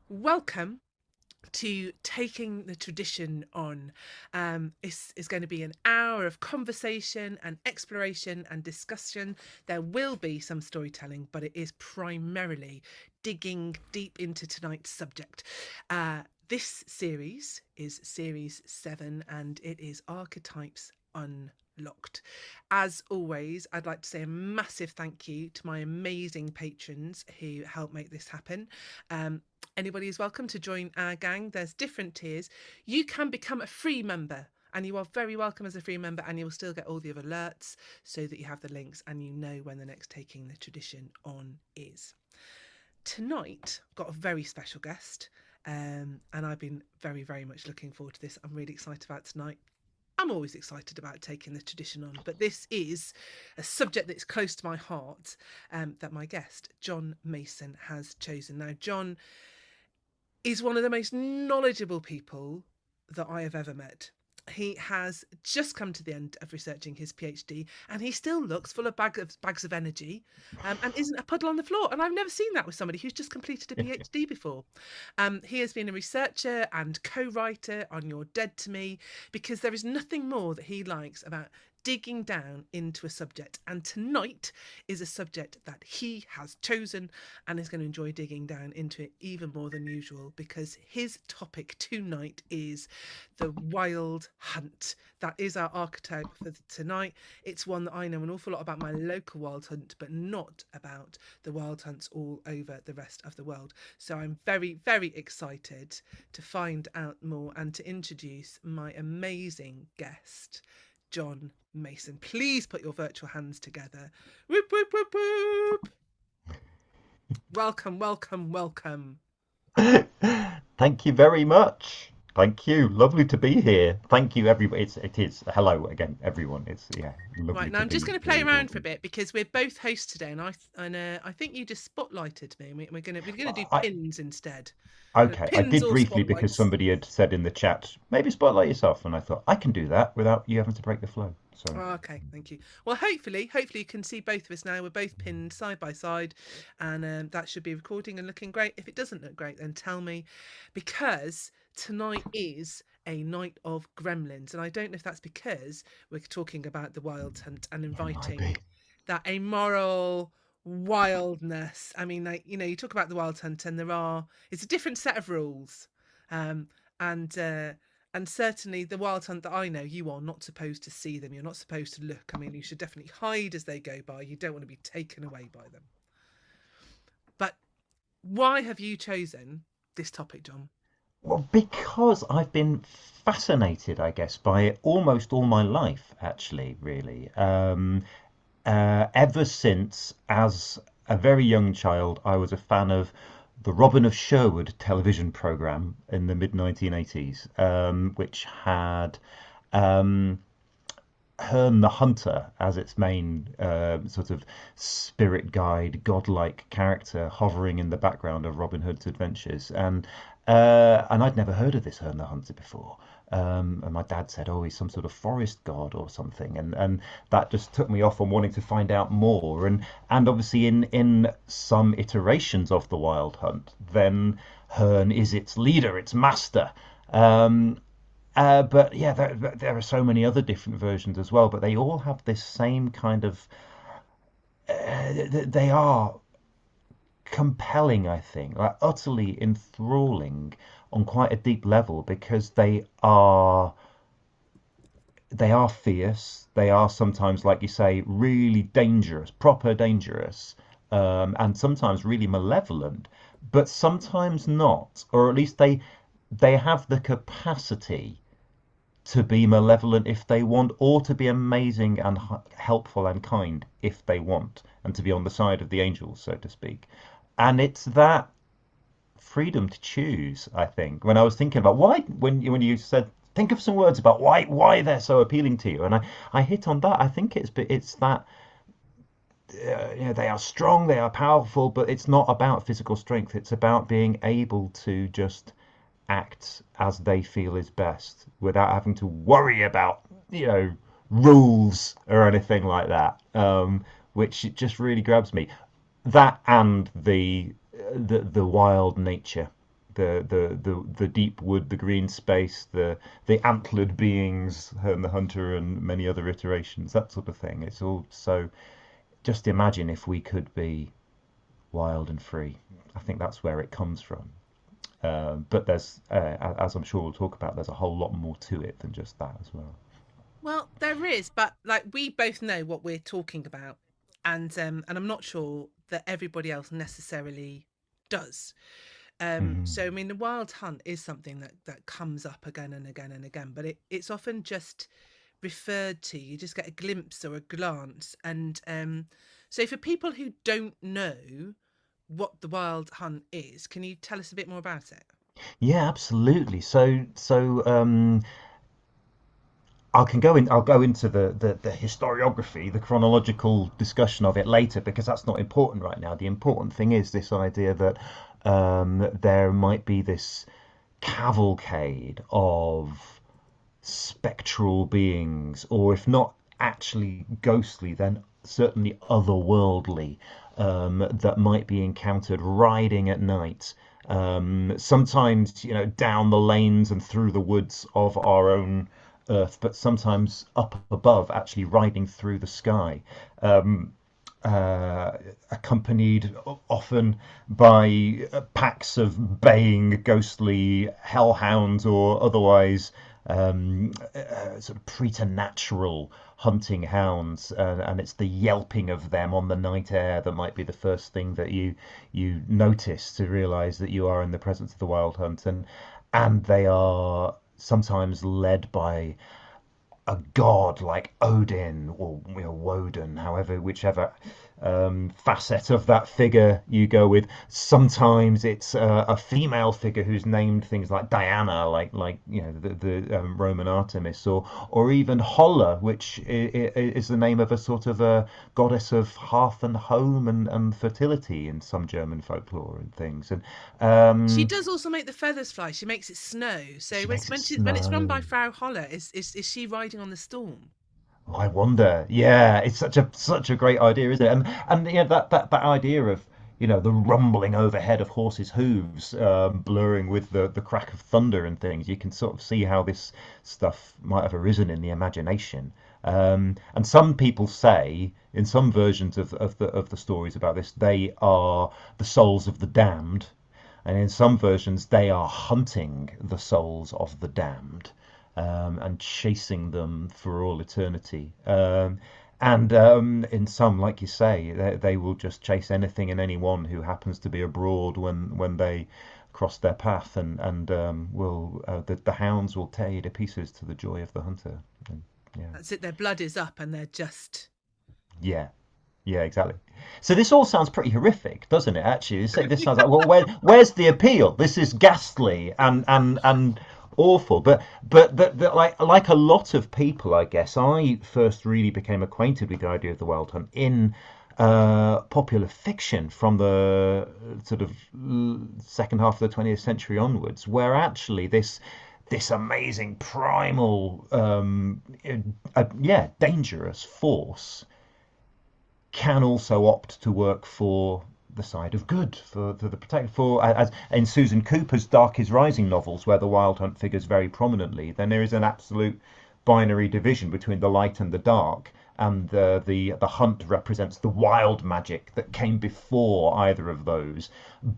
Welcome to Taking the Tradition On. This is going to be an hour of conversation and exploration and discussion. There will be some storytelling, but it is primarily digging deep into tonight's subject. This series is series 7 and it is Archetypes Unlocked. As always, I'd like to say a massive thank you to my amazing patrons who help make this happen. Anybody is welcome to join our gang. There's different tiers. You can become a free member, and you are very welcome as a free member, and you will still get all the other alerts so that you have the links and you know when the next Taking the Tradition On is. Tonight, I've got a very special guest, and I've been very, very much looking forward to this. I'm really excited about tonight. I'm always excited about taking the tradition on, but this is a subject that's close to my heart that my guest, John Mason, has chosen. Now, John is one of the most knowledgeable people that I have ever met. He has just come to the end of researching his PhD, and he still looks full of bags of energy, and isn't a puddle on the floor. And I've never seen that with somebody who's just completed a PhD before. He has been a researcher and co-writer on You're Dead to Me, because there is nothing more that he likes about digging down into a subject. And tonight is a subject that he has chosen and is going to enjoy digging down into it even more than usual, because his topic tonight is the wild hunt. That is our archetype for tonight. It's one that I know an awful lot about my local wild hunt, but not about the wild hunts all over the rest of the world. So I'm very, very excited to find out more and to introduce my amazing guest, John Mason. Please put your virtual hands together. Whoop, whoop, whoop, whoop. Welcome, welcome, welcome. Thank you very much. Thank you. Lovely to be here. Thank you, everybody. It is. Hello again, everyone. It's Right, lovely now to I'm just be going to here play with all around of for a you. bit because we're both hosts today, and I think you just spotlighted me. We're gonna do I pins instead. okay. I Pins did or briefly because spotlights. somebody had said in the chat, maybe spotlight yourself, and I thought I can do that without you having to break the flow. So Oh, okay, thank you. Well, hopefully you can see both of us now. We're both pinned side by side, and that should be recording and looking great. If it doesn't look great, then tell me, because tonight is a night of gremlins, and I don't know if that's because we're talking about the wild hunt and it might be. inviting that amoral wildness. I mean, like, you talk about the wild hunt, and it's a different set of rules, um, and and certainly the wild hunt that I know, you are not supposed to see them. You're not supposed to look. I mean, you should definitely hide as they go by. You don't want to be taken away by them. But why have you chosen this topic, John? Well, because I've been fascinated, I guess, by it almost all my life, actually, really. Ever since, as a very young child, I was a fan of the Robin of Sherwood television program in the mid 1980s, which had um, Herne the Hunter as its main sort of spirit guide, godlike character hovering in the background of Robin Hood's adventures. And I'd never heard of this Herne the Hunter before. And my dad said, "Oh, he's some sort of forest god or something," and that just took me off on wanting to find out more. And obviously, in some iterations of the Wild Hunt, then Herne is its leader, its master. Um, but yeah, there are so many other different versions as well, but they all have this same kind of. They are compelling, I think, like utterly enthralling on quite a deep level because they are fierce. They are sometimes, like you say, really dangerous, proper dangerous, and sometimes really malevolent, but sometimes not, or at least they have the capacity to be malevolent if they want, or to be amazing and helpful and kind if they want, and to be on the side of the angels, so to speak. And it's that freedom to choose, I think. When I was thinking about why, when you said think of some words about why they're so appealing to you, and I hit on that. I think it's that they are strong, they are powerful, but it's not about physical strength. It's about being able to just act as they feel is best without having to worry about, you know, rules or anything like that. Which it just really grabs me. That and the wild nature the deep wood, the green space, the antlered beings, Herne the Hunter, and many other iterations, that sort of thing. It's all so. Just imagine if we could be wild and free. I think that's where it comes from. But there's, as I'm sure we'll talk about, there's a whole lot more to it than just that as well. Well, there is, but like we both know what we're talking about, and I'm not sure that everybody else necessarily does. Mm. So I mean, the wild hunt is something that comes up again and again and again, but it's often just referred to. You just get a glimpse or a glance, and so for people who don't know what the wild hunt is, can you tell us a bit more about it? Yeah, absolutely. I'll go into the historiography, the chronological discussion of it later because that's not important right now. The important thing is this idea that there might be this cavalcade of spectral beings, or if not actually ghostly, then certainly otherworldly, that might be encountered riding at night. Sometimes, down the lanes and through the woods of our own Earth, but sometimes up above, actually riding through the sky. Um, Accompanied often by packs of baying ghostly hellhounds or otherwise sort of preternatural hunting hounds, and it's the yelping of them on the night air that might be the first thing that you notice to realize that you are in the presence of the wild hunt, and they are sometimes led by a god like Odin or Woden, however, whichever facet of that figure you go with. Sometimes it's a female figure who's named things like Diana, like the Roman Artemis, or even Holla, which is the name of a sort of a goddess of hearth and home and fertility in some German folklore and things. And She um, does also make the feathers fly. She makes it snow. So she makes it when it's run by snow. Frau Holler, is she riding on the storm? Oh, I wonder. Yeah, it's such a great idea, isn't it? And that idea of the rumbling overhead of horses' hooves, blurring with the crack of thunder and things. You can sort of see how this stuff might have arisen in the imagination. And some people say, in some versions of the stories about this, they are the souls of the damned, and in some versions they are hunting the souls of the damned, and chasing them for all eternity. And in some, like you say, they will just chase anything and anyone who happens to be abroad when they cross their path, and will the hounds will tear you to pieces to the joy of the hunter. And, yeah, That's it. Their blood is up, and they're just. yeah, yeah, exactly. So this all sounds pretty horrific, doesn't it? Actually, this sounds like, well, where's the appeal? This is ghastly and awful. But like a lot of people, I guess, I first really became acquainted with the idea of the wild hunt in popular fiction from the sort of second half of the 20th century onwards, where actually this amazing primal, yeah, dangerous force can also opt to work for the side of good, for the protect, for as in Susan Cooper's Dark is Rising novels, where the wild hunt figures very prominently. Then there is an absolute binary division between the light and the dark, and the hunt represents the wild magic that came before either of those,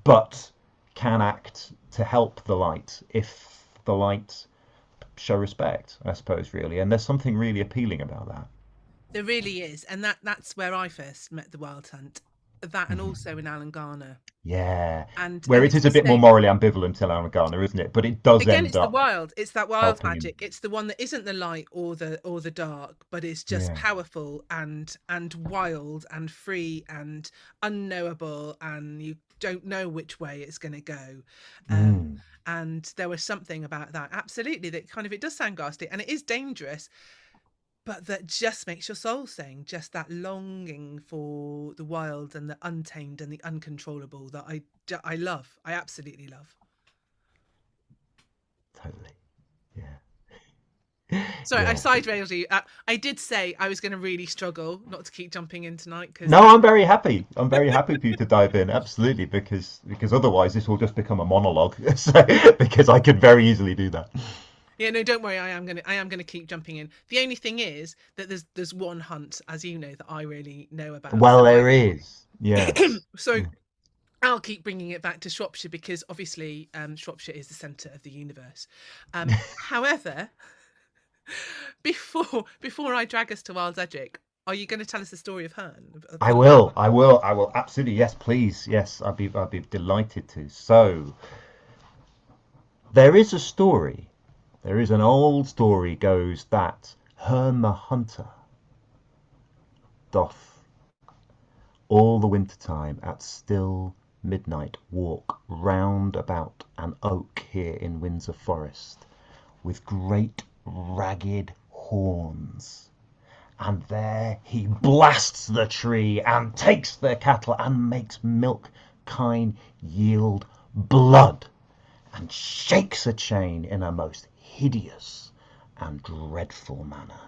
but can act to help the light if the light show respect, I suppose, really. And there's something really appealing about that. There really is, and that's where I first met the wild hunt. That, and Mhm. also in Alan Garner, Yeah, and where it it's is the a bit more same. morally ambivalent in Garner, isn't it? But it does Again, end it's the up wild. It's that wild helping him. magic. It's the one that isn't the light or the dark, but it's just Yeah. powerful and wild and free and unknowable, and you don't know which way it's going to go. Um, Mm. and there was something about that, absolutely, that kind of, it does sound ghastly and it is dangerous, but that just makes your soul sing. Just that longing for the wild and the untamed and the uncontrollable that I love. I absolutely love. Totally. Yeah. Sorry, I Yeah. sideways you. I did say I was going to really struggle not to keep jumping in tonight because No, I'm very happy. I'm very happy for you to dive in, absolutely, because otherwise this will just become a monologue. So, because I could very easily do that. yeah, no, don't worry. I am gonna keep jumping in. The only thing is that there's one hunt, as you know, that I really know about. Well, there is. Yes. So I'll keep bringing it back to Shropshire because obviously Shropshire is the centre of the universe. However, before I drag us to Wild Edric, are you going to tell us the story of Herne? I will. I will. I will. Absolutely. Yes, please. Yes, I'd be delighted to. So, there is a story. There is an old story goes that Herne the hunter doth all the winter time at still midnight walk round about an oak here in Windsor Forest with great ragged horns. And there he blasts the tree and takes the cattle and makes milk kine yield blood and shakes a chain in a most hideous and dreadful manner.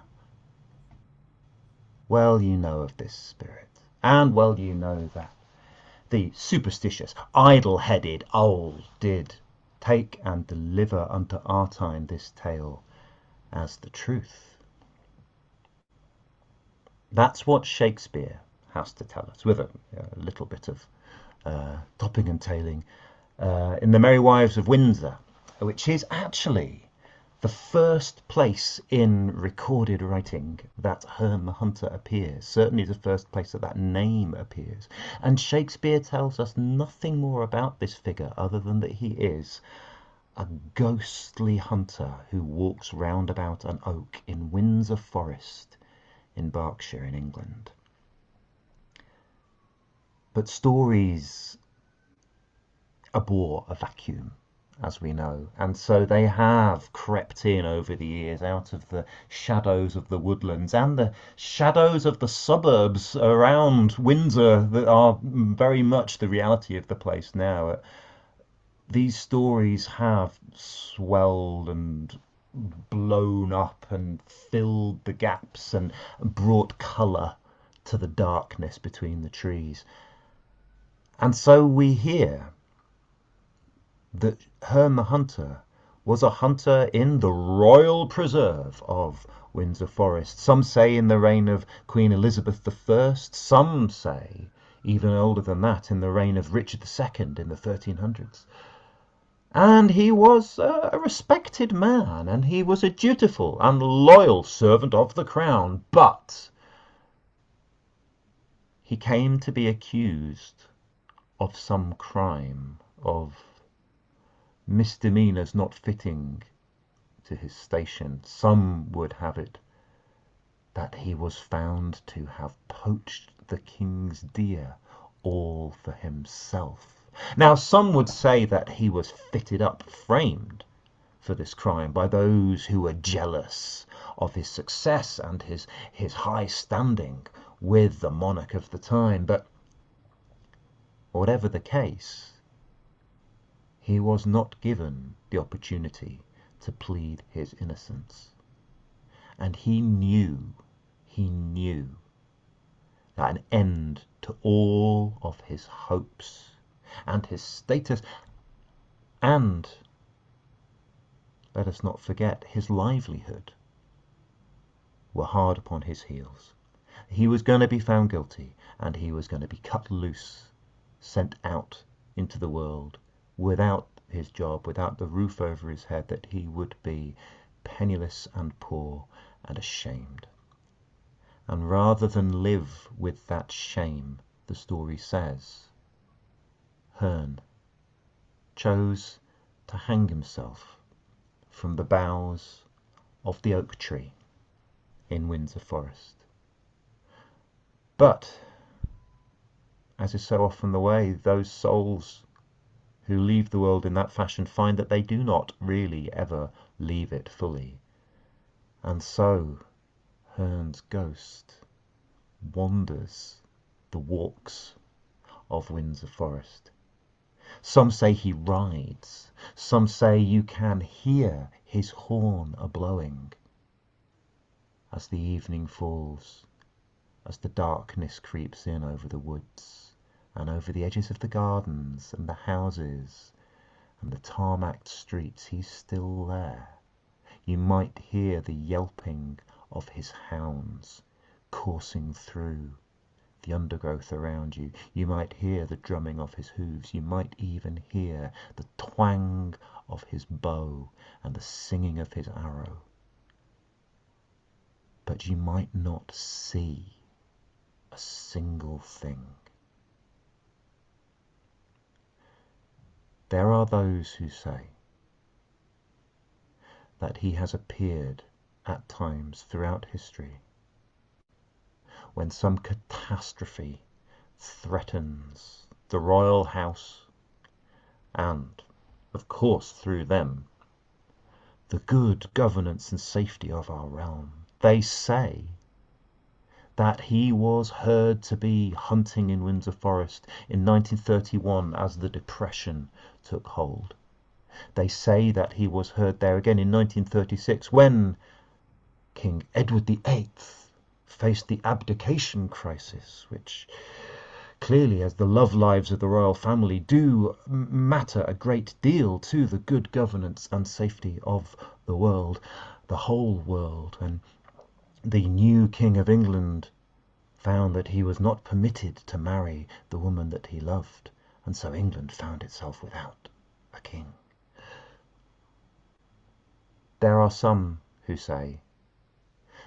Well, you know of this spirit, and well you know that the superstitious, idle-headed old did take and deliver unto our time this tale as the truth. That's what Shakespeare has to tell us, with a little bit of topping and tailing in The Merry Wives of Windsor, which is actually the first place in recorded writing that Herne the Hunter appears, certainly the first place that that name appears. And Shakespeare tells us nothing more about this figure other than that he is a ghostly hunter who walks round about an oak in Windsor Forest in Berkshire in England. But stories abhor a vacuum, as we know, and so they have crept in over the years out of the shadows of the woodlands and the shadows of the suburbs around Windsor that are very much the reality of the place now. These stories have swelled and blown up and filled the gaps and brought colour to the darkness between the trees. And so we hear that Herne the Hunter was a hunter in the royal preserve of Windsor Forest. Some say in the reign of Queen Elizabeth I, some say even older than that, in the reign of Richard II in the 1300s. And he was a respected man, and he was a dutiful and loyal servant of the crown, but he came to be accused of some crime, of misdemeanors not fitting to his station. Some would have it that he was found to have poached the king's deer all for himself. Now, some would say that he was fitted up, framed for this crime by those who were jealous of his success and his high standing with the monarch of the time. But whatever the case, he was not given the opportunity to plead his innocence. And he knew that an end to all of his hopes and his status, and, let us not forget, his livelihood, were hard upon his heels. He was going to be found guilty, and he was going to be cut loose, sent out into the world without his job, without the roof over his head, that he would be penniless and poor and ashamed. And rather than live with that shame, the story says, Herne chose to hang himself from the boughs of the oak tree in Windsor Forest. But, as is so often the way, those souls who leave the world in that fashion find that they do not really ever leave it fully. And so Herne's ghost wanders the walks of Windsor Forest. Some say he rides, some say you can hear his horn a-blowing. as the evening falls, as the darkness creeps in over the woods and over the edges of the gardens and the houses and the tarmacked streets, he's still there. You might hear the yelping of his hounds coursing through the undergrowth around you. You might hear the drumming of his hooves. You might even hear the twang of his bow and the singing of his arrow. But you might not see a single thing. There are those who say that he has appeared at times throughout history when some catastrophe threatens the royal house and, of course, through them, the good governance and safety of our realm. They say that he was heard to be hunting in Windsor Forest in 1931 as the Depression took hold. They say that he was heard there again in 1936 when King Edward VIII faced the abdication crisis, which clearly, as the love lives of the royal family do matter a great deal to the good governance and safety of the world, the whole world. And the new King of England found that he was not permitted to marry the woman that he loved, and so England found itself without a king. There are some who say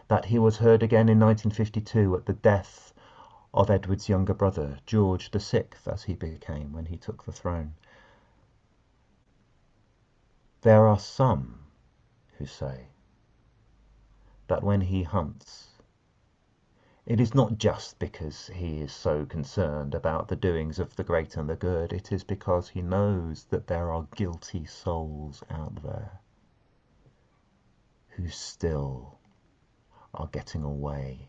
that he was heard again in 1952 at the death of Edward's younger brother, George VI, as he became when he took the throne. There are some who say that when he hunts, it is not just because he is so concerned about the doings of the great and the good. It is because he knows that there are guilty souls out there who still are getting away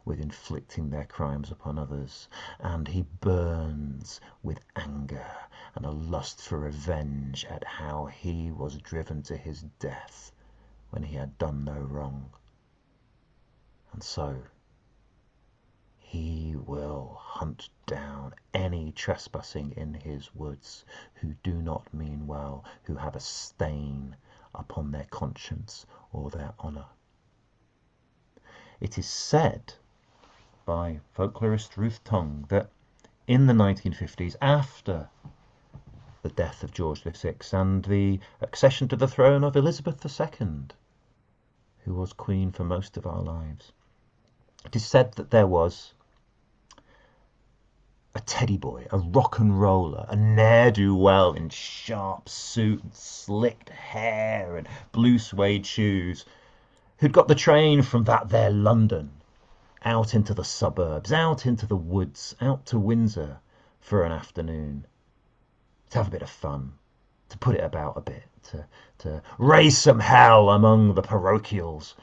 with inflicting their crimes upon others, and he burns with anger and a lust for revenge at how he was driven to his death when he had done no wrong. And so he will hunt down any trespassing in his woods who do not mean well, who have a stain upon their conscience or their honour. It is said by folklorist Ruth Tongue that in the 1950s, after the death of George VI and the accession to the throne of Elizabeth II, who was queen for most of our lives, it is said that there was a teddy boy, a rock and roller, a ne'er-do-well in sharp suit and slicked hair and blue suede shoes, who'd got the train from that there London out into the suburbs, out into the woods, out to Windsor for an afternoon, to have a bit of fun, to put it about a bit, to raise some hell among the parochials.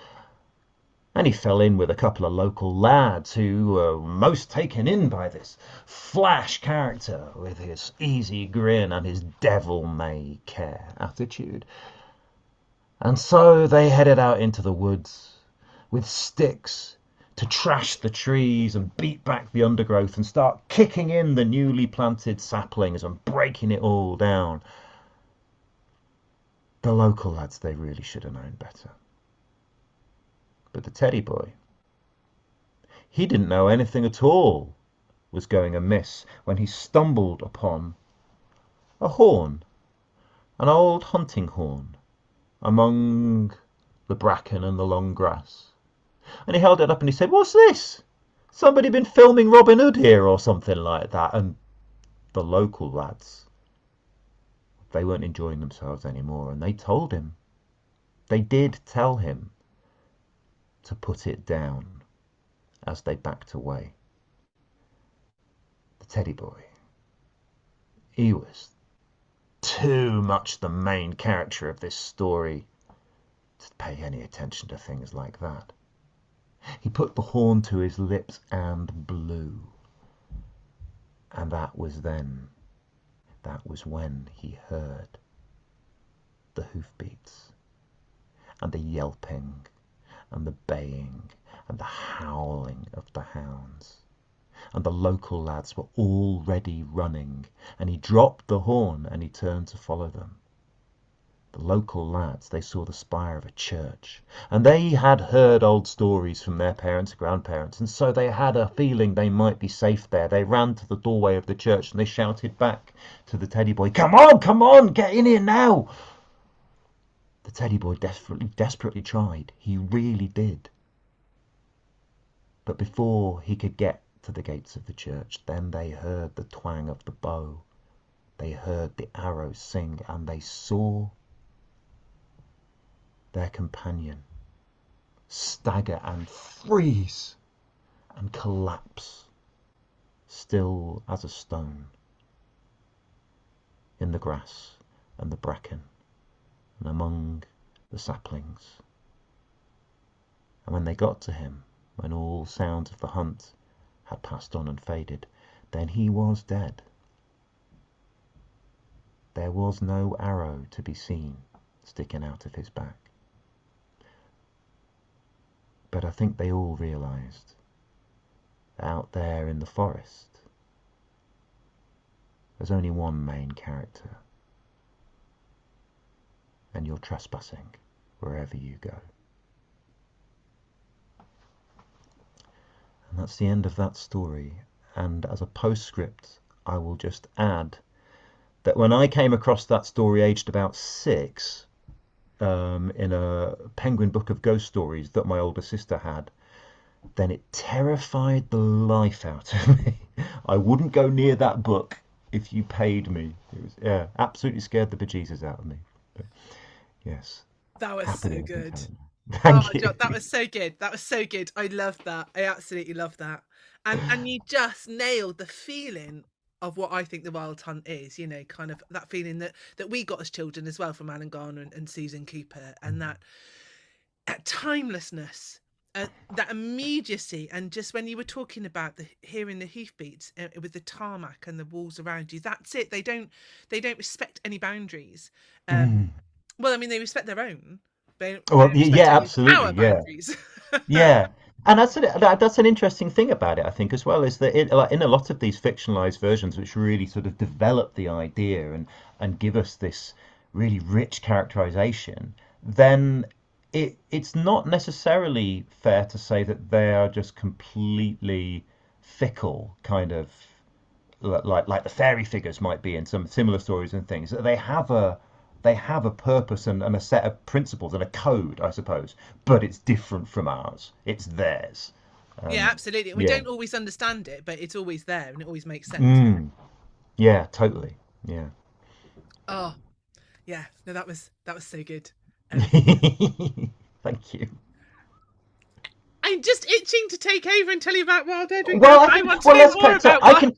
And he fell in with a couple of local lads who were most taken in by this flash character with his easy grin and his devil-may-care attitude. And so they headed out into the woods with sticks to trash the trees and beat back the undergrowth and start kicking in the newly planted saplings and breaking it all down. The local lads, they really should have known better. But the teddy boy, he didn't know anything at all was going amiss when he stumbled upon a horn, an old hunting horn, among the bracken and the long grass. And he held it up and he said, "What's this? Somebody been filming Robin Hood here or something like that?" And the local lads, they weren't enjoying themselves anymore, and they told him, they did tell him to put it down as they backed away. The teddy boy, he was too much the main character of this story to pay any attention to things like that. He put the horn to his lips and blew. And that was when he heard the hoofbeats and the yelping and the baying and the howling of the hounds. And the local lads were already running, and he dropped the horn and he turned to follow them. The local lads, they saw the spire of a church, and they had heard old stories from their parents and grandparents, and so they had a feeling they might be safe there. They ran to the doorway of the church and they shouted back to the teddy boy, come on, get in here now. The teddy boy desperately tried. He really did. But before he could get to the gates of the church, then they heard the twang of the bow. They heard the arrows sing, and they saw their companion stagger and freeze and collapse, still as a stone, in the grass and the bracken and among the saplings. And when they got to him, when all sounds of the hunt had passed on and faded, then he was dead. There was no arrow to be seen sticking out of his back. But I think they all realised that out there in the forest, there's only one main character, and you're trespassing wherever you go. And that's the end of that story. And as a postscript, I will just add that when I came across that story aged about 6, in a Penguin book of ghost stories that my older sister had, then it terrified the life out of me. I wouldn't go near that book if you paid me. It was, yeah, absolutely scared the bejesus out of me. But, yes, That was so happily I can good. tell you. Oh, Thank you. That was so good. That was so good. I love that. I absolutely love that. And you just nailed the feeling of what I think the Wild Hunt is. You know, kind of that feeling that we got as children as well from Alan Garner and Susan Cooper, and that timelessness. That immediacy, and just when you were talking about the hearing the hoofbeats with the tarmac and the walls around you, that's it. They don't respect any boundaries. Um, Mm. well, I mean, they respect their own. They Well, don't respect yeah, any of absolutely, our yeah. boundaries. Yeah, and that's an interesting thing about it, I think, as well, is that like, in a lot of these fictionalized versions, which really sort of develop the idea and give us this really rich characterization, then it's not necessarily fair to say that they are just completely fickle, kind of like the fairy figures might be in some similar stories and things. They have a purpose and a set of principles and a code, I suppose, but it's different from ours. It's theirs. Yeah, And absolutely. We yeah, don't always understand it, but it's always there and it always makes sense. mm, yeah, totally. Yeah. Oh, yeah. No, that was so good. Um, Thank you. I'm just itching to take over and tell you about Wild Edric now. Well, I I think want to well, know let's more get to. about Wild.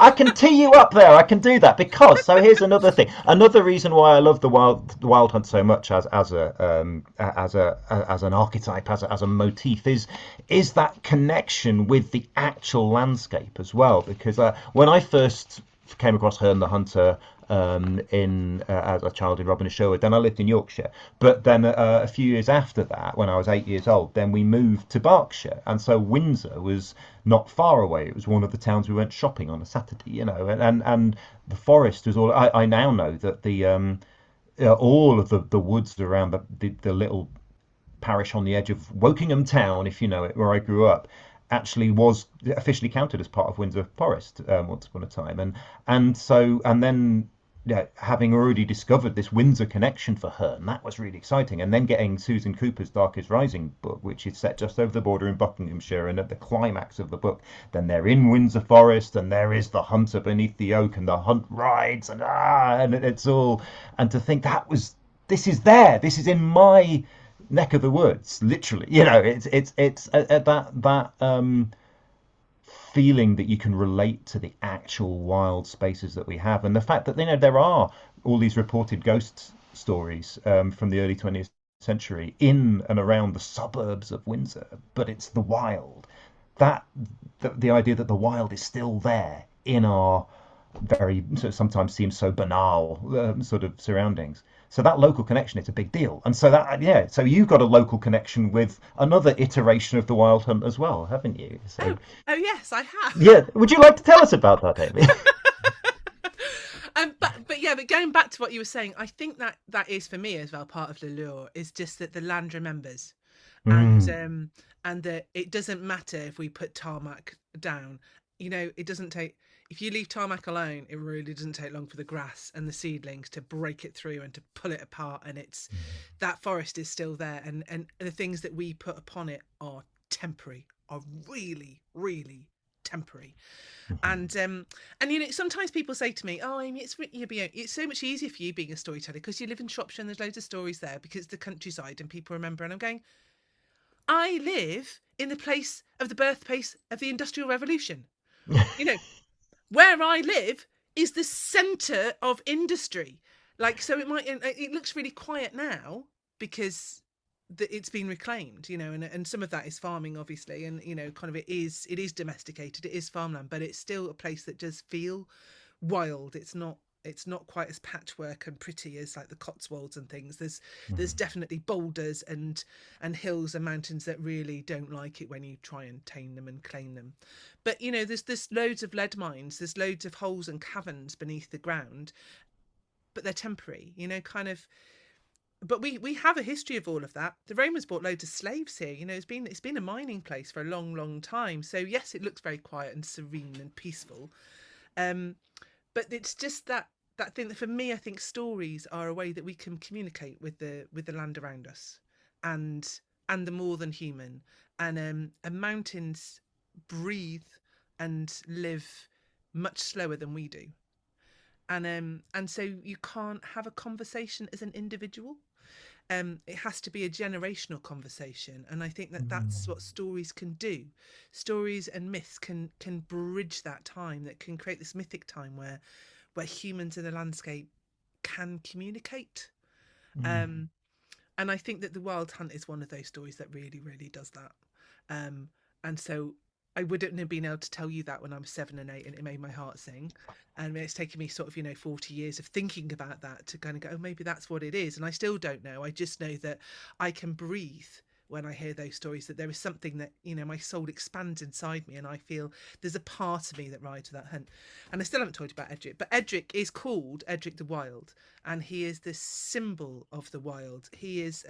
I can tee you up there. I can do that because so here's another thing. Another reason why I love the Wild Hunt so much as an archetype, as a motif is that connection with the actual landscape as well. Because when I first came across Herne the Hunter in as a child in Robin of Sherwood. Then I lived in Yorkshire. But then a few years after that, when I was 8 years old, then we moved to Berkshire, and so Windsor was not far away. It was one of the towns we went shopping on a Saturday, and the forest was all. I now know that the all of the woods around the little parish on the edge of Wokingham Town, if you know it, where I grew up, actually was officially counted as part of Windsor Forest once upon a time, and then yeah, having already discovered this Windsor connection for her, and that was really exciting. And then getting Susan Cooper's Darkest Rising book, which is set just over the border in Buckinghamshire, and at the climax of the book, then they're in Windsor Forest, and there is the hunter beneath the oak, and the hunt rides, and it's all, and to think this is in my neck of the woods, literally. It's that feeling that you can relate to the actual wild spaces that we have, and the fact that there are all these reported ghost stories from the early 20th century in and around the suburbs of Windsor, but it's the wild. That the idea that the wild is still there in our very sometimes seems so banal sort of surroundings. So that local connection is a big deal. And so that, yeah, so you've got a local connection with another iteration of the Wild Hunt as well, haven't you? So Oh, oh yes, I have. yeah, would you like to tell us about that, Amy? But yeah, but going back to what you were saying, I think that that is for me as well part of the lure is just that the land remembers, and Mm, um, and that it doesn't matter if we put tarmac down. You know, it doesn't take if you leave tarmac alone, it really doesn't take long for the grass and the seedlings to break it through and to pull it apart, and it's that forest is still there, and the things that we put upon it are temporary, are really, really temporary. And you know, sometimes people say to me, "Oh, Amy, it's so much easier for you being a storyteller because you live in Shropshire and there's loads of stories there because it's the countryside and people remember." And I'm going, I live in the place of the birthplace of the Industrial Revolution. You know, where I live is the centre of industry. Like, so it looks really quiet now because it's been reclaimed, you know, and some of that is farming, obviously, and you know, kind of it is domesticated, it is farmland, but it's still a place that does feel wild. It's not quite as patchwork and pretty as like the Cotswolds and things. There's definitely boulders and hills and mountains that really don't like it when you try and tame them and claim them. But you know, there's loads of lead mines, there's loads of holes and caverns beneath the ground, but they're temporary, you know, kind of. But we have a history of all of that. The Romans brought loads of slaves here. You know, it's been a mining place for a long, long time. So yes, it looks very quiet and serene and peaceful. Um, but it's just that thing that for me, I think stories are a way that we can communicate with the land around us, and and the more than human, and mountains breathe and live much slower than we do, and so you can't have a conversation as an individual. It has to be a generational conversation, and I think that that's what stories can do. Stories and myths can bridge that time, that can create this mythic time where humans in the landscape can communicate. mm, Um, and I think that the Wild Hunt is one of those stories that really, really does that. And so I wouldn't have been able to tell you that when I was 7 and 8, and it made my heart sing. And it's taken me sort of, you know, 40 years of thinking about that to kind of go, oh, maybe that's what it is. And I still don't know. I just know that I can breathe when I hear those stories, that there is something that, you know, my soul expands inside me and I feel there's a part of me that rides that hunt. And I still haven't told you about Edric, but Edric is called Edric the Wild, and he is the symbol of the wild. He is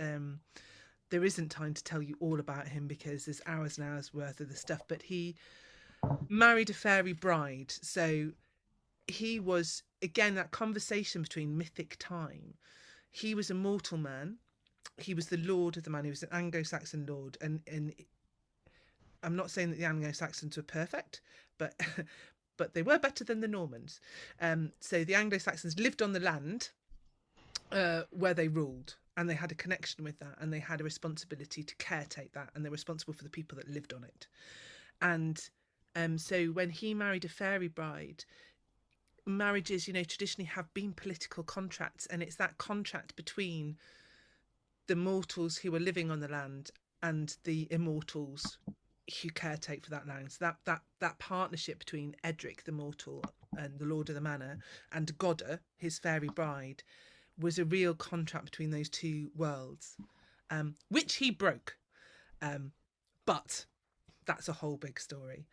there isn't time to tell you all about him because there's hours and hours worth of the stuff, but he married a fairy bride. So he was, again, that conversation between mythic time. He was a mortal man. He was the lord of the man. He was an Anglo-Saxon lord. And I'm not saying that the Anglo-Saxons were perfect, but but they were better than the Normans. So the Anglo-Saxons lived on the land where they ruled, and they had a connection with that, and they had a responsibility to caretake that, and they're responsible for the people that lived on it. And so when he married a fairy bride, marriages, you know, traditionally have been political contracts, and it's that contract between the mortals who are living on the land and the immortals who caretake for that land. So that partnership between Edric the mortal and the Lord of the Manor and Godda, his fairy bride, was a real contract between those two worlds, which he broke. Um, but that's a whole big story.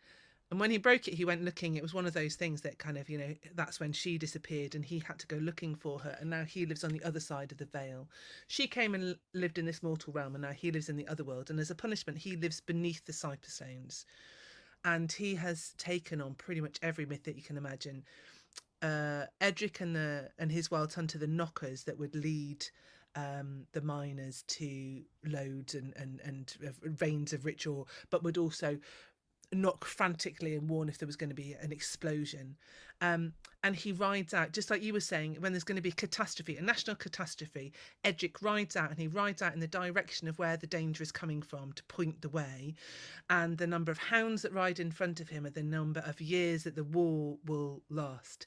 And when he broke it, he went looking. It was one of those things that kind of, you know, that's when she disappeared and he had to go looking for her. And now he lives on the other side of the veil. She came and lived in this mortal realm, and now he lives in the other world. And as a punishment, he lives beneath the Stiperstones. And he has taken on pretty much every myth that you can imagine. Edric and his wild hunter, the knockers that would lead the miners to loads and veins of rich ore, but would also knock frantically and warn if there was going to be an explosion. And he rides out, just like you were saying, when there's going to be a catastrophe, a national catastrophe, Edric rides out, and he rides out in the direction of where the danger is coming from to point the way. And the number of hounds that ride in front of him are the number of years that the war will last.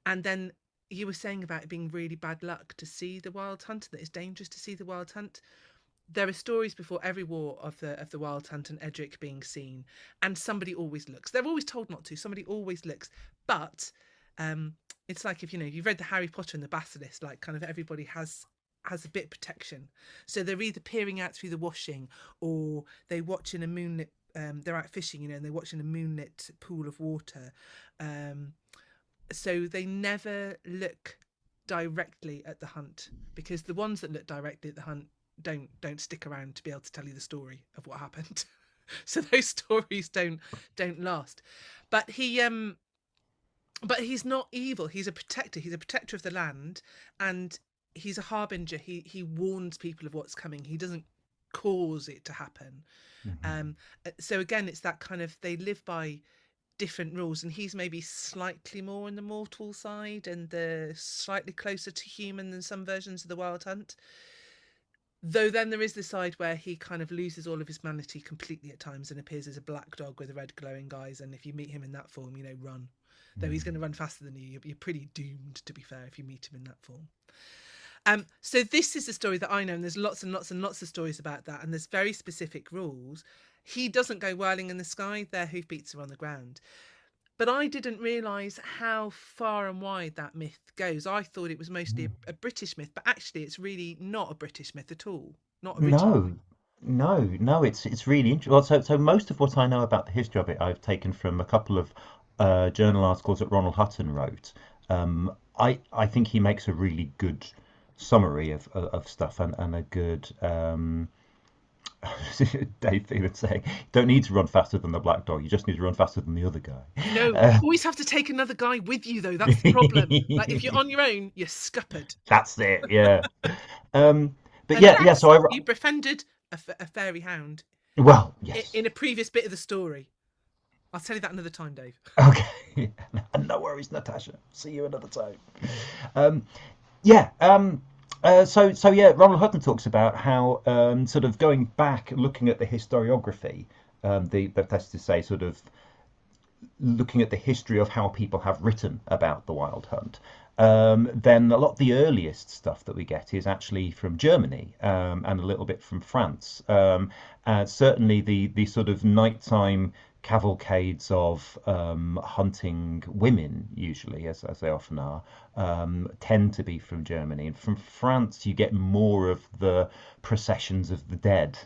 And then you were saying about it being really bad luck to see the wild hunt, that it's dangerous to see the wild hunt. There are stories before every war of the wild hunt and Edric being seen, and somebody always looks. They're always told not to. Somebody always looks, but it's like, if you know, you've read the Harry Potter and the Basilisk, like kind of everybody has has a bit of protection. So they're either peering out through the washing, or they watch in a moonlit. They're out fishing, and they're watching a moonlit pool of water. Um, so they never look directly at the hunt, because the ones that look directly at the hunt don't stick around to be able to tell you the story of what happened. So those stories don't last. But he's not evil. He's a protector. He's a protector of the land, and he's a harbinger. He warns people of what's coming. He doesn't cause it to happen. Hmm. Um, so again, it's that kind of, they live by different rules, and he's maybe slightly more on the mortal side and the slightly closer to human than some versions of the Wild Hunt. Though then there is the side where he kind of loses all of his humanity completely at times and appears as a black dog with red glowing eyes. And if you meet him in that form, run. Though he's going to run faster than you, you're pretty doomed, to be fair, if you meet him in that form. So this is a story that I know, and there's lots and lots and lots of stories about that, and there's very specific rules. He doesn't go whirling in the sky; their hoofbeats are on the ground. But I didn't realise how far and wide that myth goes. I thought it was mostly a British myth, but actually it's really not a British myth at all. Not originally. No, no, it's really interesting. Well, so most of what I know about the history of it, I've taken from a couple of journal articles that Ronald Hutton wrote. I think he makes a really good summary of stuff, and a good Dave Phelan saying, "You don't need to run faster than the black dog. You just need to run faster than the other guy." No, you always have to take another guy with you, though. That's the problem. Like, if you're on your own, you're scuppered. That's it. Yeah. But yeah. Unless So you befriended a fairy hound well, yes. in a previous bit of the story. I'll tell you that another time, Dave. Okay. No worries, Natasha. See you another time. Um, yeah. So yeah, Ronald Hutton talks about how sort of going back, looking at the historiography, that's to say, sort of looking at the history of how people have written about the Wild Hunt. Then a lot of the earliest stuff that we get is actually from Germany, and a little bit from France. Certainly the sort of nighttime cavalcades of hunting women, usually, as they often are, tend to be from Germany. And from France, you get more of the processions of the dead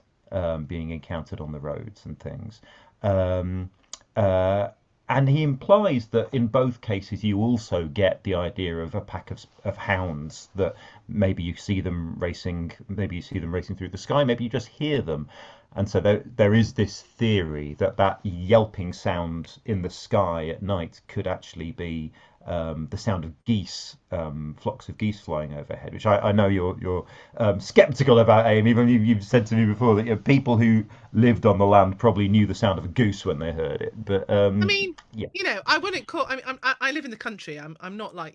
being encountered on the roads and things. Um, uh, and he implies that in both cases you also get the idea of a pack of hounds, that maybe you see them racing through the sky, maybe you just hear them. And so there is this theory that that yelping sound in the sky at night could actually be the sound of geese, flocks of geese flying overhead, which I know you're skeptical about, Amy. Even you've said to me before that, people who lived on the land probably knew the sound of a goose when they heard it. But I mean, yeah, I wouldn't call. I mean, I live in the country. I'm not like,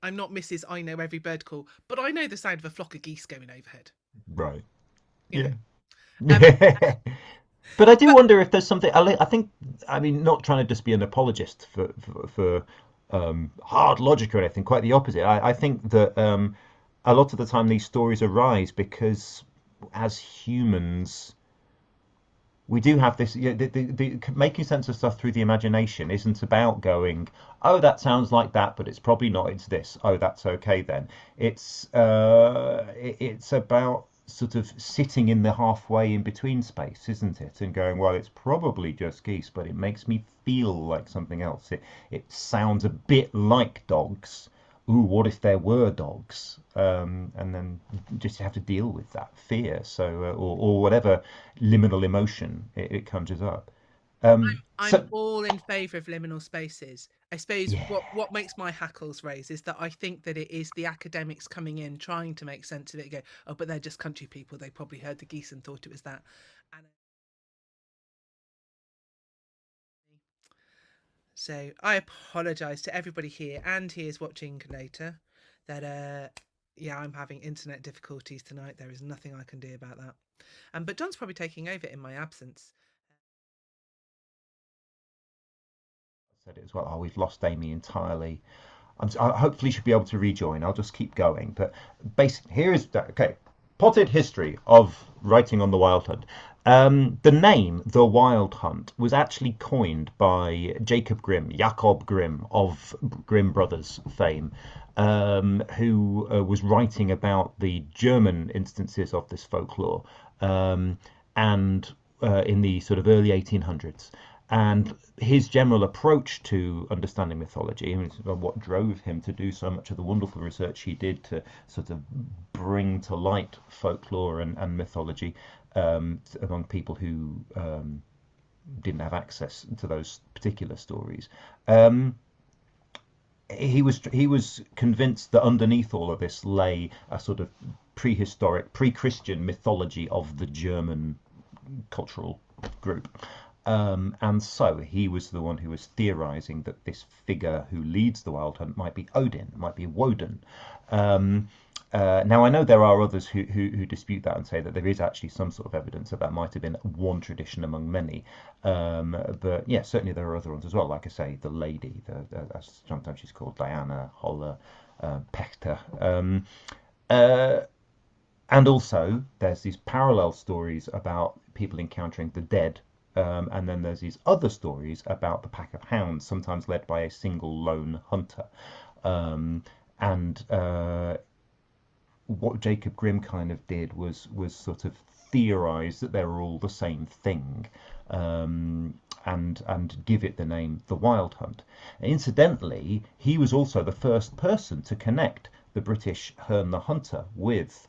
I'm not Mrs. I know every bird call, but I know the sound of a flock of geese going overhead. right, You know. yeah. Um, But I do but wonder if there's something. I think, I mean, not trying to just be an apologist for hard logic or anything. Quite the opposite. I think that a lot of the time these stories arise because, as humans, we do have this. Yeah, the making sense of stuff through the imagination isn't about going, oh, that sounds like that, but it's probably not. It's this. Oh, that's okay then. It's about sort of sitting in the halfway in between space, isn't it? And going, well, it's probably just geese, but it makes me feel like something else. It sounds a bit like dogs. Ooh, what if there were dogs? And then just have to deal with that fear, so or whatever liminal emotion it conjures up. I'm So all in favour of liminal spaces. I suppose yeah, what makes my hackles raise is that I think that it is the academics coming in trying to make sense of it and go, oh, but they're just country people. They probably heard the geese and thought it was that. And so I apologise to everybody here and he is watching later that yeah, I'm having internet difficulties tonight. There is nothing I can do about that. But John's probably taking over in my absence. said it as well. Oh, we've lost Amy entirely. I hopefully should be able to rejoin. I'll just keep going. But basically, here is okay. Potted history of writing on the Wild Hunt. The name The Wild Hunt was actually coined by Jacob Grimm of Grimm Brothers fame, who was writing about the German instances of this folklore, um, and in the sort of early 1800s. And his general approach to understanding mythology, and what drove him to do so much of the wonderful research he did to sort of bring to light folklore and mythology, among people who didn't have access to those particular stories. Um, he was convinced that underneath all of this lay a sort of prehistoric, pre-Christian mythology of the German cultural group. And so he was the one who was theorizing that this figure who leads the wild hunt might be Odin, might be Woden. Um, Now, I know there are others who dispute that and say that there is actually some sort of evidence that that might have been one tradition among many. But yeah, certainly there are other ones as well. Like I say, the lady, as sometimes she's called Diana, Holla, Pechter. Uh, and also, there's these parallel stories about people encountering the dead. And then there's these other stories about the pack of hounds, sometimes led by a single lone hunter. Um, and what Jacob Grimm kind of did was sort of theorize that they were all the same thing, and give it the name the Wild Hunt. Incidentally, he was also the first person to connect the British Herne the Hunter with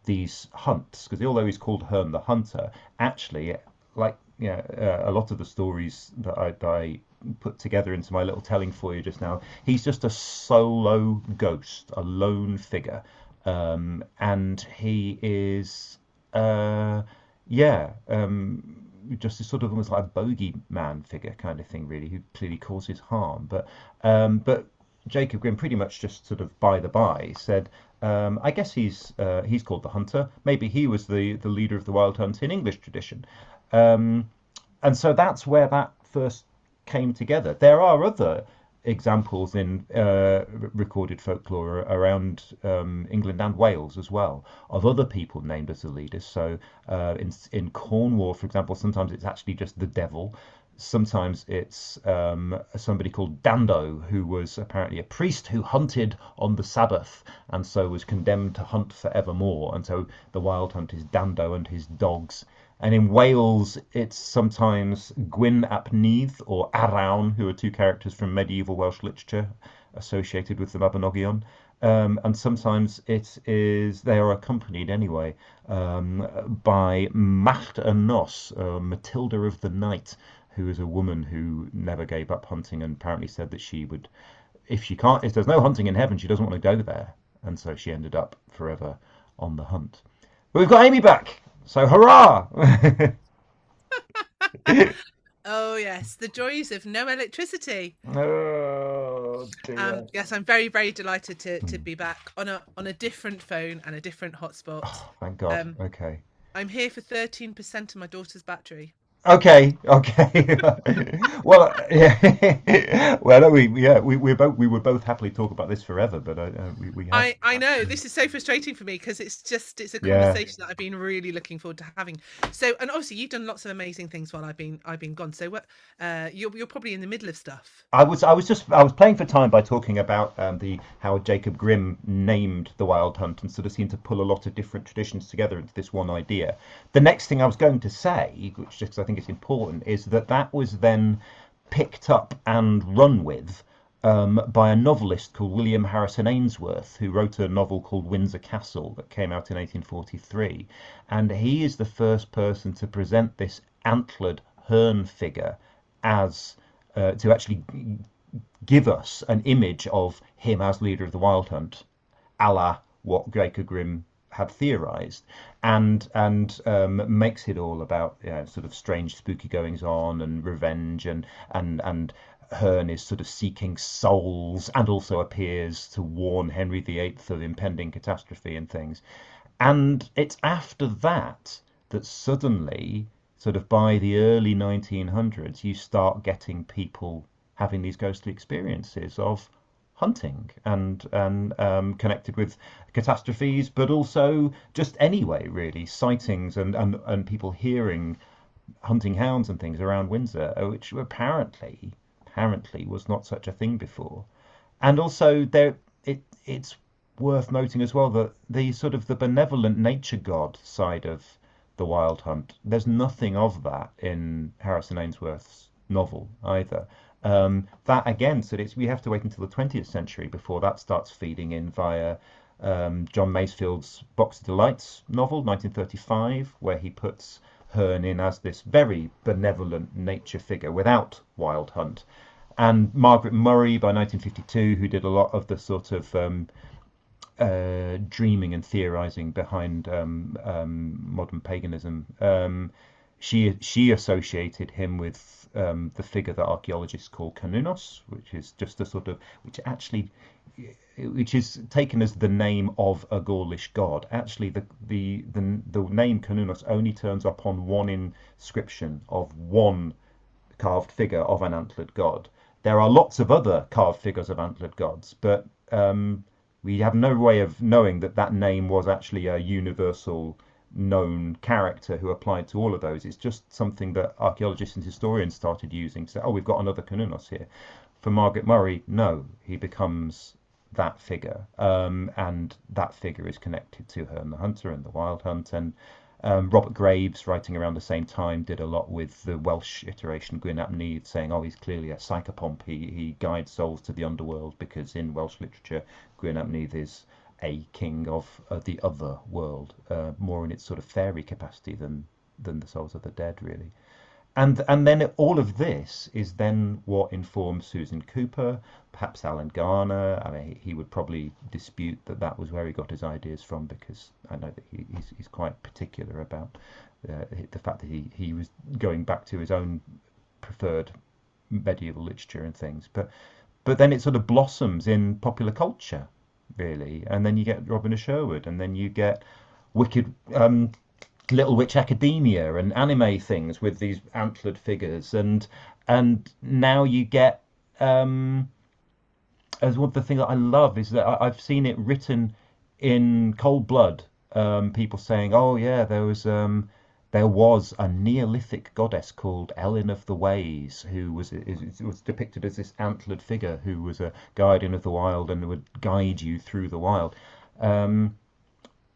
these hunts, because although he's called Herne the Hunter, actually, like, yeah, a lot of the stories that I put together into my little telling for you just now, he's just a solo ghost, a lone figure, and he is, yeah, just a sort of almost like a bogeyman figure kind of thing, really, who clearly causes harm. But Jacob Grimm pretty much just sort of by the by said, I guess he's called the Hunter. Maybe he was the leader of the Wild Hunt in English tradition. Um, and so that's where that first came together. There are other examples in recorded folklore around England and Wales as well, of other people named as the leaders. So in Cornwall, for example, sometimes it's actually just the devil. Sometimes it's somebody called Dando, who was apparently a priest who hunted on the Sabbath and so was condemned to hunt forevermore. And so the wild hunt is Dando and his dogs. And in Wales, it's sometimes Gwyn ap Nudd or Arawn, who are two characters from medieval Welsh literature associated with the Mabinogion. And sometimes they are accompanied anyway, by Macht y Nos, Matilda of the Night, who is a woman who never gave up hunting and apparently said that she would, if there's no hunting in heaven, she doesn't want to go there. And so she ended up forever on the hunt. But we've got Amy back, so hurrah! Oh yes, the joys of no electricity. Oh dear. Yes, I'm very, very delighted to be back on a different phone and a different hotspot. Oh, thank God. Um, Okay. I'm here for 13% of my daughter's battery. Okay, okay. Well, yeah. Well, no, we would both happily talk about this forever, but we have. I know this is so frustrating for me because it's a Yeah. conversation that I've been really looking forward to having. So, and obviously you've done lots of amazing things while I've been gone. So what you're probably in the middle of stuff. I was playing for time by talking about the how Jacob Grimm named the Wild Hunt and sort of seemed to pull a lot of different traditions together into this one idea. The next thing I was going to say, which just 'cause I think it's important, is that that was then picked up and run with by a novelist called William Harrison Ainsworth, who wrote a novel called Windsor Castle that came out in 1843. And he is the first person to present this antlered Herne figure as to actually give us an image of him as leader of the Wild Hunt, a la what Jacob Grimm had theorized, and makes it all about, sort of strange, spooky goings on and revenge, and Herne is sort of seeking souls, and also appears to warn Henry VIII of impending catastrophe and things. And it's after that that suddenly, sort of by the early 1900s, you start getting people having these ghostly experiences of hunting and connected with catastrophes, but also just anyway, really, sightings and people hearing hunting hounds and things around Windsor, which apparently was not such a thing before. And also it's worth noting as well that the sort of the benevolent nature god side of the Wild Hunt, there's nothing of that in Harrison Ainsworth's novel either. That again, so we have to wait until the 20th century before that starts feeding in via John Masefield's Box of Delights novel, 1935, where he puts Herne in as this very benevolent nature figure without Wild Hunt. And Margaret Murray by 1952, who did a lot of the sort of dreaming and theorizing behind modern paganism. She associated him with the figure that archaeologists call Kanunos, which is just a sort of which is taken as the name of a Gaulish god. Actually, the name Kanunos only turns up on one inscription of one carved figure of an antlered god. There are lots of other carved figures of antlered gods, but we have no way of knowing that that name was actually a universal known character who applied to all of those. It's just something that archaeologists and historians started using to say, oh, we've got another Kanunos here. For Margaret Murray, no, he becomes that figure, and that figure is connected to Herne the Hunter and the Wild Hunt. And Robert Graves, writing around the same time, did a lot with the Welsh iteration Gwyn ap Nudd, saying, oh, he's clearly a psychopomp. He guides souls to the underworld, because in Welsh literature, Gwyn ap Nudd is a king of the other world, more in its sort of fairy capacity than the souls of the dead, really. And then all of this is then what informs Susan Cooper, perhaps Alan Garner. I mean, he would probably dispute that that was where he got his ideas from, because I know that he's quite particular about the fact that he was going back to his own preferred medieval literature and things. But then it sort of blossoms in popular culture, really. And then you get Robin of Sherwood, and then you get Wicked Little Witch Academia and anime things with these antlered figures, and now you get as one of the things that I love is that I've seen it written in cold blood. People saying, "Oh yeah, there was a Neolithic goddess called Ellen of the Ways, who was depicted as this antlered figure who was a guardian of the wild and would guide you through the wild."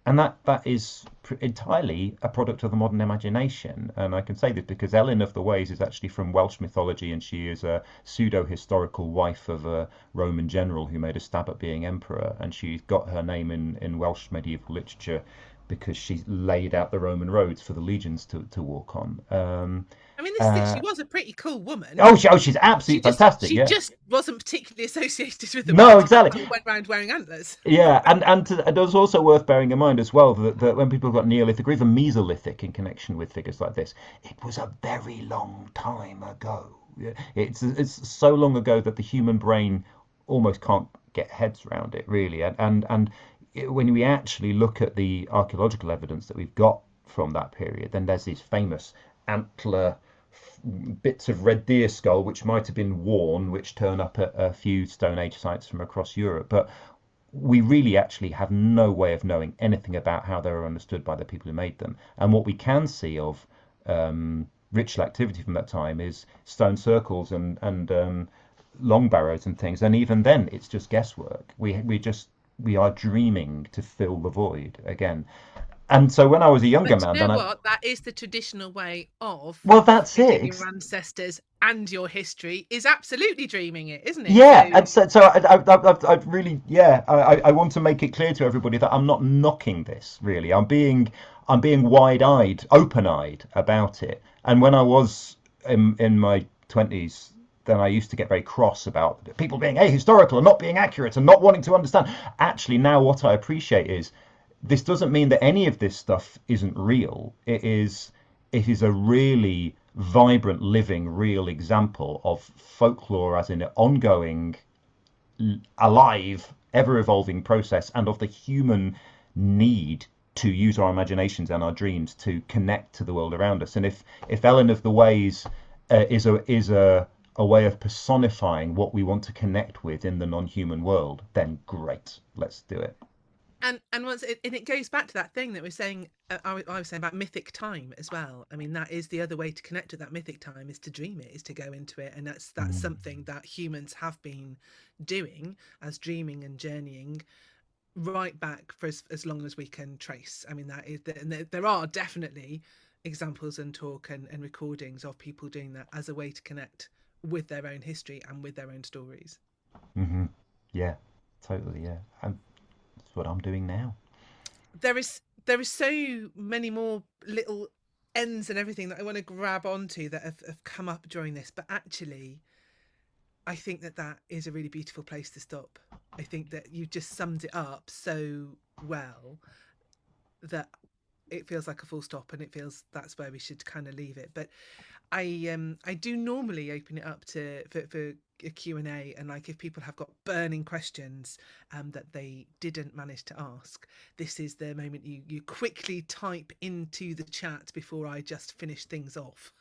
And that is entirely a product of the modern imagination. And I can say this because Ellen of the Ways is actually from Welsh mythology, and she is a pseudo-historical wife of a Roman general who made a stab at being emperor. And she got her name in Welsh medieval literature because she laid out the Roman roads for the legions to walk on. I mean, this thing, she was a pretty cool woman. She's absolutely fantastic. She Yeah. just wasn't particularly associated with the No, Wild Hunt exactly. or went around wearing antlers. Yeah, and it's also worth bearing in mind as well that when people got Neolithic or even Mesolithic in connection with figures like this, it was a very long time ago. Yeah, it's so long ago that the human brain almost can't get heads around it, really. When we actually look at the archaeological evidence that we've got from that period, then there's these famous antler bits of red deer skull which might have been worn, which turn up at a few Stone Age sites from across Europe. But we really actually have no way of knowing anything about how they were understood by the people who made them. And what we can see of ritual activity from that time is stone circles and long barrows and things. And even then, it's just guesswork. We are dreaming to fill the void again. And so when I was a younger But man, you know what? That is the traditional way of well, that's finding it. your ancestors and your history, is absolutely dreaming it, isn't it? Yeah, and so I really, yeah, I want to make it clear to everybody that I'm not knocking this, really. I'm being wide-eyed, open-eyed about it. And when I was in my 20s, then I used to get very cross about people being ahistorical and not being accurate and not wanting to understand. Actually, now what I appreciate is this doesn't mean that any of this stuff isn't real. It is a really vibrant, living, real example of folklore as an ongoing, alive, ever-evolving process, and of the human need to use our imaginations and our dreams to connect to the world around us. And if Ellen of the Ways is a a way of personifying what we want to connect with in the non-human world, then great, let's do it. And once it goes back to that thing that we're saying, I was saying about mythic time as well. I mean, that is the other way to connect with that mythic time, is to dream it, is to go into it, and that's Mm. something that humans have been doing, as dreaming and journeying right back for as long as we can trace. I mean, that is, and there are definitely examples and talk and recordings of people doing that as a way to connect with their own history and with their own stories. Hmm. Yeah, totally. Yeah, and that's what I'm doing now. There is so many more little ends and everything that I want to grab onto that have come up during this, but actually I think that is a really beautiful place to stop. I think that you just summed it up so well that it feels like a full stop, and it feels that's where we should kind of leave it. But I do normally open it up to for a Q&A, and like if people have got burning questions that they didn't manage to ask, this is the moment you quickly type into the chat before I just finish things off.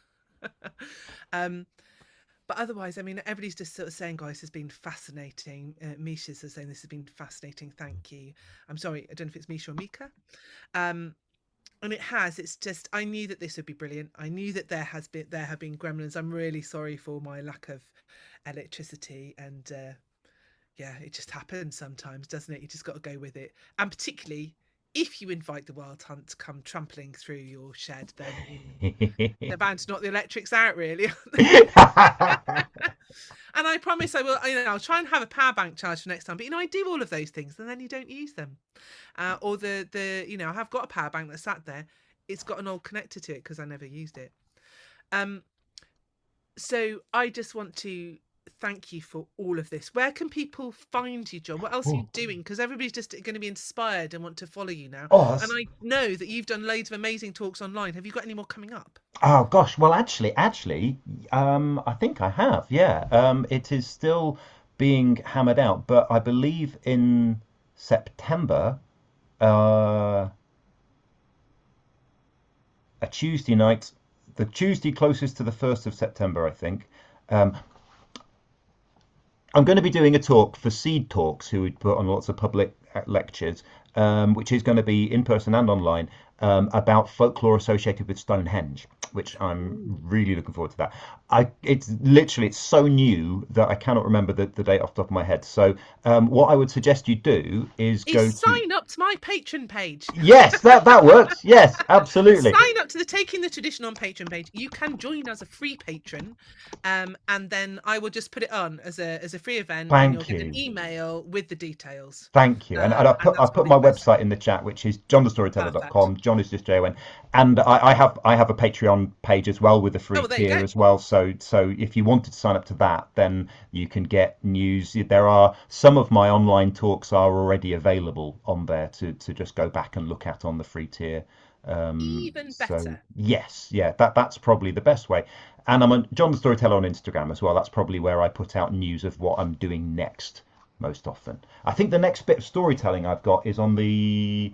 um but otherwise, I mean, everybody's just sort of saying, guys, this has been fascinating. Misha's saying this has been fascinating, thank you. I'm sorry, I don't know if it's Misha or Mika. um and it has, it's just, I knew that this would be brilliant. I knew that there have been gremlins. I'm really sorry for my lack of electricity, and yeah, it just happens sometimes, doesn't it? You just got to go with it. And particularly if you invite the wild hunt to come trampling through your shed, then they're bound to knock the electrics out, really, aren't they? And I promise I will, I'll try and have a power bank charge for next time. But I do all of those things and then you don't use them. Or I have got a power bank that sat there. It's got an old connector to it because I never used it. Um, so I just want to thank you for all of this. Where can people find you, John? What else are you Oh, doing? Because everybody's just going to be inspired and want to follow you now. oh, And I know that you've done loads of amazing talks online. Have you got any more coming up? oh gosh. Well, actually, I think I have. Yeah. It is still being hammered out, but I believe in September, uh, a Tuesday night, the Tuesday closest to the 1st of September, I think. Um, I'm going to be doing a talk for Seed Talks, who would put on lots of public lectures, which is going to be in person and online, about folklore associated with Stonehenge, which I'm Ooh. really looking forward to that. It's so new that I cannot remember the date off the top of my head. So what I would suggest you do is Is go to, sign up to my Patreon page. yes, that works. Yes, absolutely. Sign up to the Taking the Tradition on Patreon page. You can join as a free patron, and then I will just put it on as a free event, and you'll Thank get an you. email with the details. Thank you. And And I that's put probably my the best website way. in the chat, which is Perfect. johnisthisjon.com. John is just Jon. And I have a Patreon page as well with a Oh, free well, there you tier go. as well. So if you wanted to sign up to that, then you can get news. There are some of my online talks are already available on there to just go back and look at on the free tier. Even So better. yes, yeah, that's probably the best way. And I'm a John the Storyteller on Instagram as well. That's probably where I put out news of what I'm doing next most often. I think the next bit of storytelling I've got is on the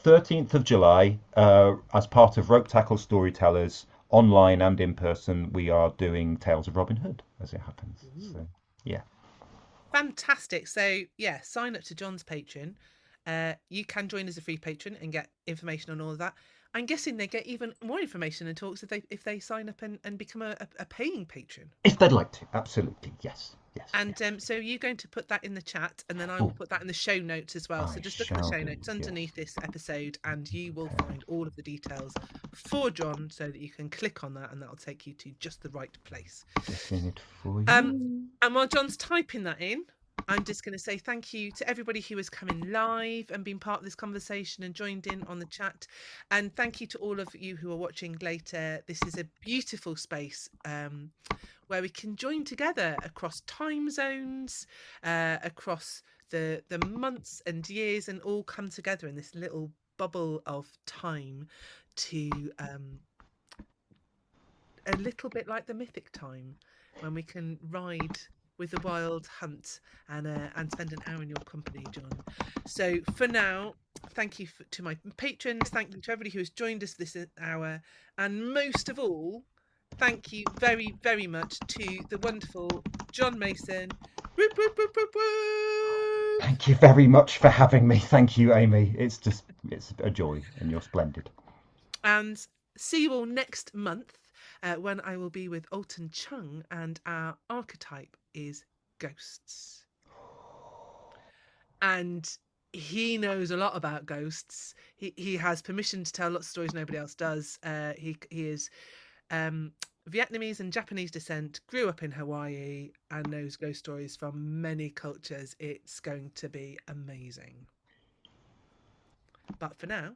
13th of July, as part of Rope Tackle Storytellers, online and in person. We are doing Tales of Robin Hood, as it happens. Ooh. So yeah. Fantastic. So yeah, sign up to John's Patreon. You can join as a free patron and get information on all of that. I'm guessing they get even more information and talks if they sign up and become a paying patron. If they'd like to, absolutely, yes, yes, And yes. so you're going to put that in the chat, and then I will Oh, put that in the show notes as well. So I just look at the shall show do, notes yes. underneath this episode, and you will Prepared. find all of the details for John, so that you can click on that, and that'll take you to just the right place. Getting it for Um, you. and while John's typing that in, I'm just going to say thank you to everybody who has come in live and been part of this conversation and joined in on the chat. And thank you to all of you who are watching later. This is a beautiful space where we can join together across time zones, across the months and years, and all come together in this little bubble of time to a little bit like the mythic time, when we can ride with the wild hunt and spend an hour in your company, John. So for now, thank you to my patrons, thank you to everybody who has joined us this hour, and most of all, Thank you very, very much to the wonderful John Mason. Whoop, whoop, whoop, whoop, whoop. Thank you very much for having me. Thank you, Amy. It's a joy, and you're splendid. And see you all next month when I will be with Alton Chung, and our archetype is ghosts. And he knows a lot about ghosts. He has permission to tell lots of stories nobody else does. He is um, Vietnamese and Japanese descent, grew up in Hawaii, and knows ghost stories from many cultures. It's going to be amazing. But for now,